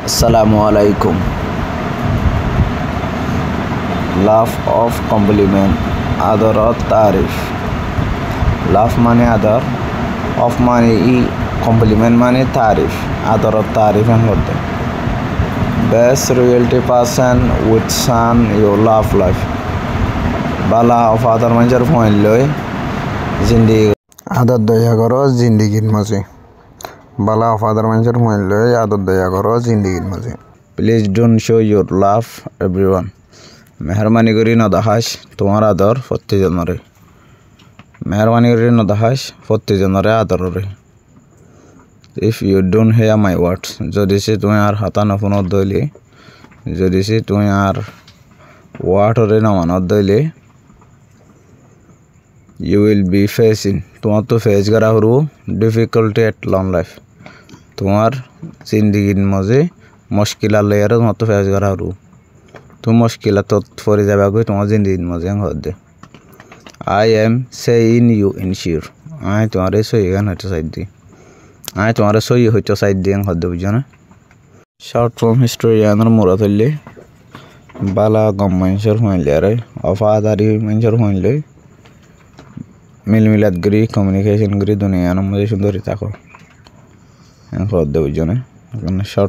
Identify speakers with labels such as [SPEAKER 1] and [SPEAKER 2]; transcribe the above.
[SPEAKER 1] Assalamualaikum. Love of compliment, other of तारीफ. Love माने other, of माने compliment माने तारीफ, other of तारीफ हम होते हैं. Best reality person with son you love life. Bala of other मंजर फोन लोए जिंदगी
[SPEAKER 2] आदत दया करो जिंदगी मजे बाला फादर मंजर मोइल आदत दया करो जिंदगी मजे.
[SPEAKER 1] Please don't show your love everyone. मेहरबानी करी न दहाश तुम्हारा आदर फत्ते जनरे. मेहरबानी करी न दहाश फत्ते जनरे आदर रे. If you don't hear my words, যদি সে তুমি আর হাতা না ফোন দইলে, যদি সে তুমি আর ওয়াটরে না মানত দইলে, you will be facing তোমার তো ফেস করা হরু difficulty at long life. তোমার জিন্দিগির মাঝে মুশকিলা লেয়ার তোমার তো ফেস করা হরু তুমি মুশকিলা তো পড়ে যাবে কই তোমার জিন্দিগির মাঝে হদে. I am saying you ensure I তোমারে সই গান হইতো সাইড দি আই তোমারে সই হইতো সাইড দি হদে বুঝো না. শর্ট ফর্ম হিস্টোরি আনার মুরাদ হইলে বালা গম মানুষের হইলে আরে অফাদারি মানুষের হইলে মিলমিলাত গরি কমিউনিকেশন গরি দুনিয়া মধ্যে সুন্দরী থাকো এখন হদে বুঝো না. শর্ট